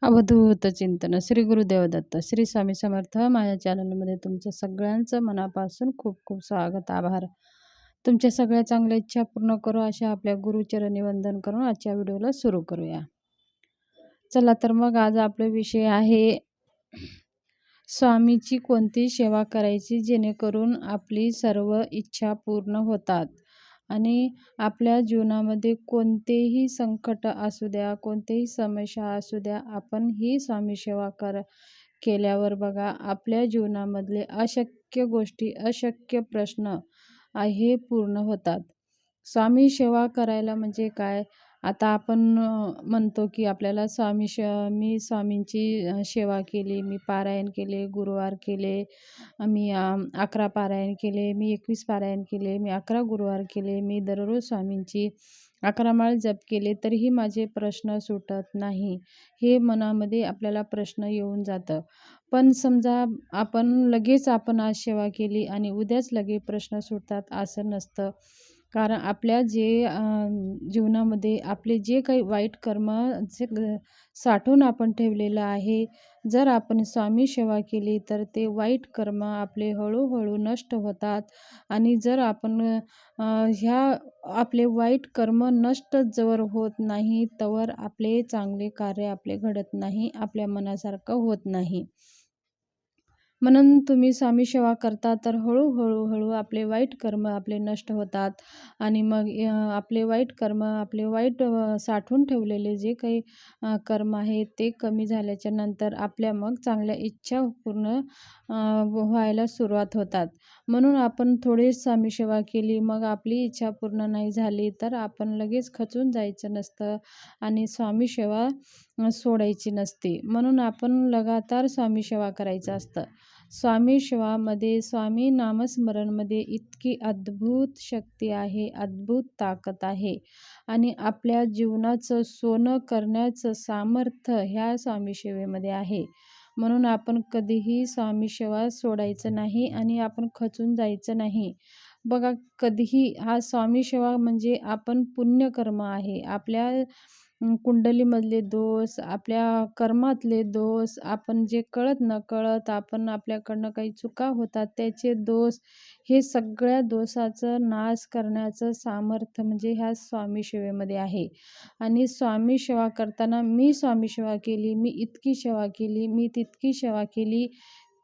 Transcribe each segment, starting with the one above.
अवधूत चिंतन श्री गुरुदेव दत्त श्री स्वामी समर्थ. माझ्या चॅनलमध्ये तुमचं सगळ्यांचं मनापासून खूप खूप स्वागत, आभार. तुमच्या सगळ्या चांगल्या इच्छा पूर्ण करू अशा आपल्या गुरुचरणी वंदन करून आजच्या व्हिडिओला सुरू करूया. चला तर मग आज आपला विषय आहे स्वामीची कोणती सेवा करायची जेणेकरून आपली सर्व इच्छा पूर्ण होतात आणि आपल्या जीवनामध्ये कोणतेही संकट असू द्या, कोणतेही समस्या असू द्या, आपण ही स्वामी सेवा केल्यावर बघा आपल्या जीवनामधले अशक्य गोष्टी, अशक्य प्रश्न हे पूर्ण होतात. स्वामी सेवा करायला म्हणजे काय? आता आपण म्हणतो की आपल्याला मी स्वामींची सेवा केली, मी पारायण केले, गुरुवार केले, मी 11 पारायण केले, मी 21 पारायण केले, मी 11 गुरुवार केले, मी दररोज स्वामींची 11 माळ जप केले, तरीही माझे प्रश्न सुटत नाही. हे मनामध्ये आपल्याला प्रश्न येऊन जातं. पण समजा लगेच आपण आज सेवा केली आणि उद्याच लगेच प्रश्न सुटतात असं नसतं. कारण आपल्या जीवनामध्ये आपले जे काही वाईट कर्म साठवून आपण ठेवलेलं आहे, जर आपण स्वामी सेवा केली तर ते वाईट कर्म आपले हळूहळू नष्ट होतात. आणि जर आपण आपले वाईट कर्म नष्ट जवळ होत नाही तवर आपले चांगले कार्य आपले घडत नाही, आपल्या मनासारखं होत नाही. म्हणून तुम्ही स्वामी सेवा करता तर हळू आपले वाईट कर्म आपले नष्ट होतात आणि मग आपले वाईट कर्म, आपले वाईट साठवून ठेवलेले जे काही कर्म आहेत ते कमी झाल्याच्या नंतर आपल्या मग चांगल्या इच्छा पूर्ण व्हायला सुरुवात होतात. म्हणून आपण थोडी स्वामी सेवा केली, मग आपली इच्छा पूर्ण नाही झाली तर आपण लगेच खचून जायचं नसतं आणि स्वामी सेवा सोडायची नसते. म्हणून आपण लगातार स्वामी सेवा करायचं असतं. स्वामी सेवामध्ये, स्वामी नामस्मरणमध्ये इतकी अद्भुत शक्ती आहे, अद्भुत ताकद आहे आणि आपल्या जीवनाचं सोनं करण्याचं सामर्थ्य ह्या स्वामी सेवेमध्ये आहे. म्हणून आपण कधीही स्वामी सेवा सोडायचं नाही आणि आपण खचून जायचं नाही. बघा, कधीही हा स्वामी सेवा म्हणजे आपण पुण्यकर्म आहे. आपल्या कुंडलीमधले दोष, आपल्या कर्मातले दोष, आपण जे कळत नकळत आपण आपल्याकडनं काही चुका होतात त्याचे दोष, हे सगळ्या दोषाचं नाश करण्याचं सामर्थ्य म्हणजे ह्या स्वामी सेवेमध्ये आहे. आणि स्वामी सेवा करताना मी स्वामी सेवा केली, मी इतकी सेवा केली, मी तितकी सेवा केली,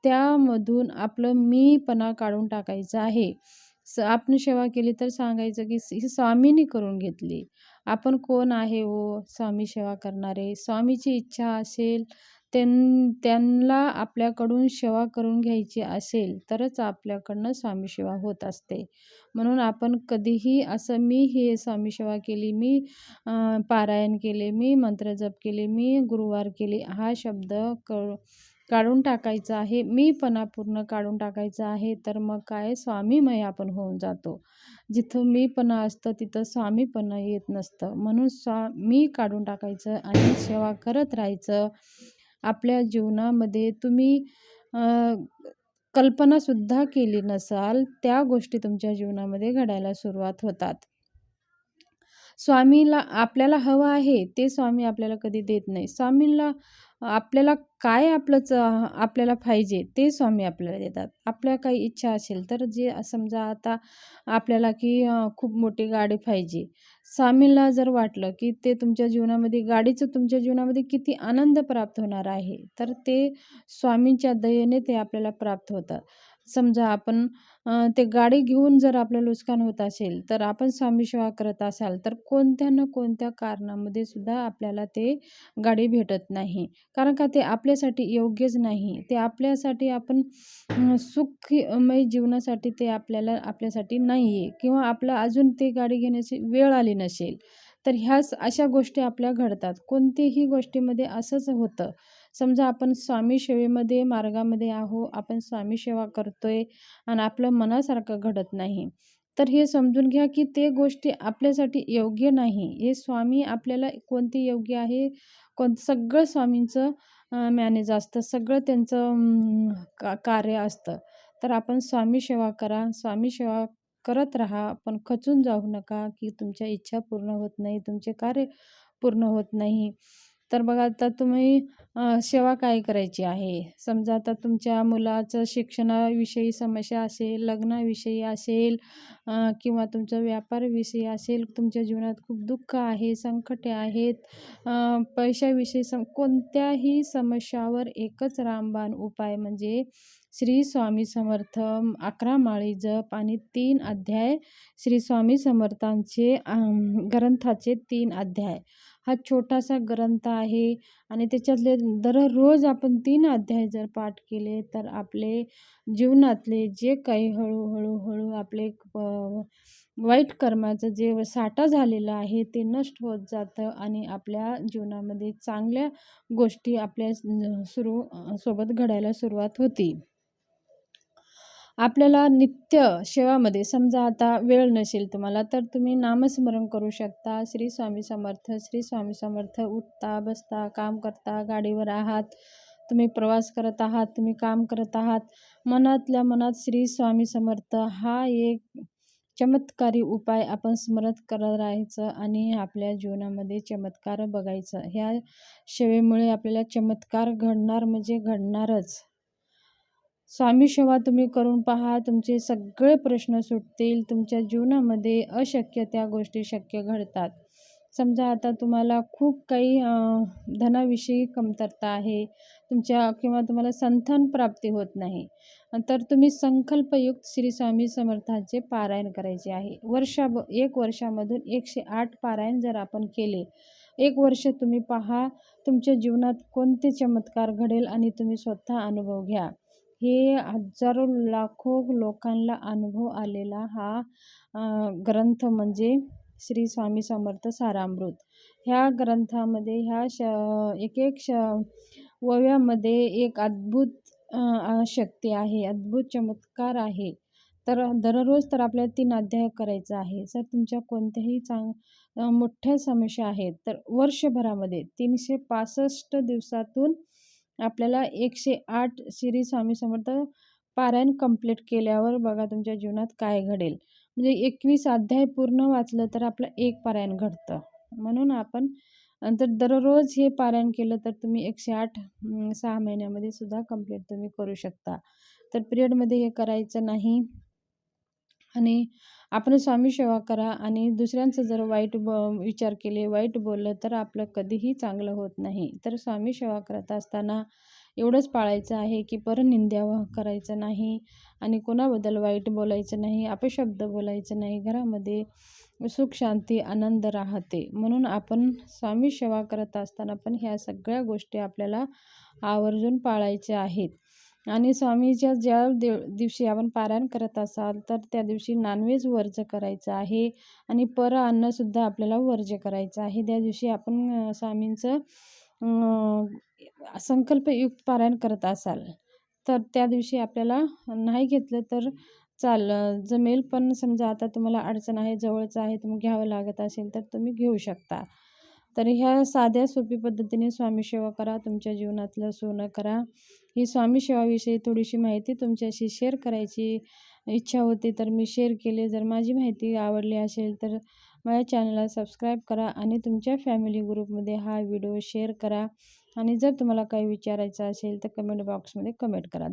त्यामधून आपलं मीपणा काढून टाकायचं आहे. आपण सेवा केली तर सांगायचं की ही स्वामींनी करून घेतली. आपण कोण आहे हो स्वामी सेवा करणारे? स्वामीची इच्छा असेल, त्यांना आपल्याकडून सेवा करून घ्यायची असेल तरच आपल्याकडनं स्वामी सेवा होत असते. म्हणून आपण कधीही असं मी हे स्वामी सेवा केली, मी पारायण केले, मी मंत्रजप केले, मी गुरुवार केले, हा शब्द काढून टाकायचा आहे. मीपणा पूर्ण काढून टाकायचा आहे. तर मग काय, स्वामीमय आपण होऊन जातो. जिथं मीपणा असतं तिथं स्वामीपणा येत नसतं. म्हणून मी काढून टाकायचं आणि सेवा करत राहायचं. आपल्या जीवनामध्ये तुम्ही कल्पनासुद्धा केली नसाल त्या गोष्टी तुमच्या जीवनामध्ये घडायला सुरुवात होतात. स्वामीला आपल्याला हवं आहे ते स्वामी आपल्याला कधी देत नाही. स्वामींना आपल्याला काय आपल्याला पाहिजे ते स्वामी आपल्याला देतात. आपल्या काही इच्छा असेल तर समजा आता आपल्याला की खूप मोठी गाडी पाहिजे. स्वामींना जर वाटलं की ते तुमच्या जीवनामध्ये गाडीचं तुमच्या जीवनामध्ये किती आनंद प्राप्त होणार आहे, तर ते स्वामींच्या दयेने ते आपल्याला प्राप्त होतं. समजा आपण ते गाडी घेऊन जर आपलं नुकसान होत असेल, तर आपण स्वामी सेवा करत असाल तर कोणत्या ना कोणत्या कारणामध्ये सुद्धा आपल्याला ते गाडी भेटत नाही. कारण का, ते आपल्यासाठी योग्यच नाही. ते आपल्यासाठी आपण सुखमय जीवनासाठी ते आपल्यासाठी नाही आहे किंवा आपलं अजून ते गाडी घेण्याची वेळ आली नसेल. तर अशा गोष्टी आपल्या घडतात. कोणत्याही गोष्टीमध्ये असंच होतं. समजा आपण स्वामी सेवेमध्ये मार्गामध्ये आहो, आपण स्वामी सेवा करतोय आणि आपलं मनासारखं घडत नाही, तर हे समजून घ्या की ते गोष्टी आपल्यासाठी योग्य नाही. हे स्वामी आपल्याला कोणते योग्य आहे, सगळं स्वामींचं मॅनेज असतं, सगळं त्यांचं कार्य असतं. तर आपण स्वामी सेवा करा, स्वामी सेवा करत राहा, पण खचून जाऊ नका की तुमच्या इच्छा पूर्ण होत नाही, तुमचे कार्य पूर्ण होत नाही. तर बघा आता तुम्ही सेवा काय करायची आहे. समजा आता तुमच्या मुलाचं शिक्षणाविषयी समस्या असेल, लग्नाविषयी असेल किंवा तुमच्या व्यापाराविषयी असेल, तुमच्या जीवनात खूप दुःख आहे, संकटे आहेत, पैशाविषयी कोणत्याही समस्यावर एकच रामबाण उपाय म्हणजे श्री स्वामी समर्थ 11 माळी जप आणि 3 अध्याय श्री स्वामी समर्थांचे ग्रंथाचे 3 अध्याय. हा छोटासा ग्रंथ आहे आणि त्याच्यातले दररोज आपण 3 अध्याय जर पाठ केले तर आपले जीवनातले जे काही हळूहळू आपले वाईट कर्माचं जे साठा झालेला आहे ते नष्ट होत जातं आणि आपल्या जीवनामध्ये चांगल्या गोष्टी आपल्या सोबत घडायला सुरुवात होती. आपल्याला नित्य सेवामध्ये समजा आता वेळ नसेल तुम्हाला तर तुम्ही नामस्मरण करू शकता. श्री स्वामी समर्थ, श्री स्वामी समर्थ. उठता, बसता, काम करता, गाडीवर आहात, तुम्ही प्रवास करत आहात, तुम्ही काम करत आहात, मनातल्या मनात श्री स्वामी समर्थ हा एक चमत्कारी उपाय आपण स्मरत करत राहायचं आणि आपल्या जीवनामध्ये चमत्कार बघायचं. ह्या सेवेमुळे आपल्याला चमत्कार घडणार म्हणजे घडणारच. स्वामी सेवा तुम्ही करून पहा, तुमचे सगळे प्रश्न सुटतील. तुमच्या जीवनामध्ये अशक्य त्या गोष्टी शक्य घडतात. समजा आता तुम्हाला खूप काही धनाविषयी कमतरता आहे तुमच्या किंवा तुम्हाला संतान प्राप्ती होत नाही, तर तुम्ही संकल्पयुक्त श्री स्वामी समर्थांचे पारायण करायचे आहे. 1 वर्षामधून 108 पारायण जर आपण केले, 1 वर्ष तुम्ही पहा तुमच्या जीवनात कोणते चमत्कार घडेल आणि तुम्ही स्वतः अनुभव घ्या. हे हजारो लाखो लोकांना अनुभव आलेला हा ग्रंथ म्हणजे श्री स्वामी समर्थ सारामृत. ह्या ग्रंथामध्ये एक ओव्यामध्ये एक अद्भुत शक्ती आहे, अद्भुत चमत्कार आहे. तर दररोज तर आपल्याला 3 अध्याय करायचा आहे. जर तुमच्या कोणत्याही मोठ्या समस्या आहेत तर वर्षभरामध्ये 365 दिवसातून आपल्याला 108 श्री स्वामी समर्थ पारायण कंप्लीट केल्यावर बघा तुमच्या जीवनात काय घडेल. म्हणजे 21 अध्याय पूर्ण वाचलं तर आपलं 1 पारायण घडतं. म्हणून आपण जर दररोज हे पारायण केलं तर तुम्ही 108 6 महिन्यामध्ये सुद्धा कंप्लीट तुम्ही करू शकता. तर पिरियडमध्ये हे करायचं नाही आणि आपण स्वामी सेवा करा आणि दुसऱ्यांचं जर वाईट विचार केले, वाईट बोललं तर आपलं कधीही चांगलं होत नाही. तर स्वामी सेवा करत असताना एवढंच पाळायचं आहे की परनिंदा करायचं नाही आणि कोणाबद्दल वाईट बोलायचं नाही, अपशब्द बोलायचं नाही. घरामध्ये सुख, शांती, आनंद राहते. म्हणून आपण स्वामी सेवा करत असताना पण ह्या सगळ्या गोष्टी आपल्याला आवर्जून पाळायच्या आहेत. आणि स्वामीच्या ज्या दिवशी आपण पारायण करत असाल तर त्या दिवशी नॉनव्हेज वर्ज्य करायचं आहे आणि अन्नसुद्धा आपल्याला वर्ज्य करायचं आहे. त्या दिवशी आपण स्वामींचं संकल्पयुक्त पारायण करत असाल तर त्या दिवशी आपल्याला नाही घेतलं तर जमेल. पण समजा आता तुम्हाला अडचण आहे, जवळचं आहे, तुम्ही घ्यावं लागत असेल तर तुम्ही घेऊ शकता. तर ह्या साध्या सोपी पद्धतीने स्वामी सेवा करा, तुमच्या जीवनातलं सोनं करा. ही स्वामी सेवाविषयी थोडीशी माहिती तुमच्याशी शेअर करायची इच्छा होती तर मी शेअर केली. जर माझी माहिती आवडली असेल तर माझ्या चॅनलला सबस्क्राईब करा आणि तुमच्या फॅमिली ग्रुपमध्ये हा व्हिडिओ शेअर करा आणि जर तुम्हाला काही विचारायचं असेल तर कमेंट बॉक्समध्ये कमेंट करा.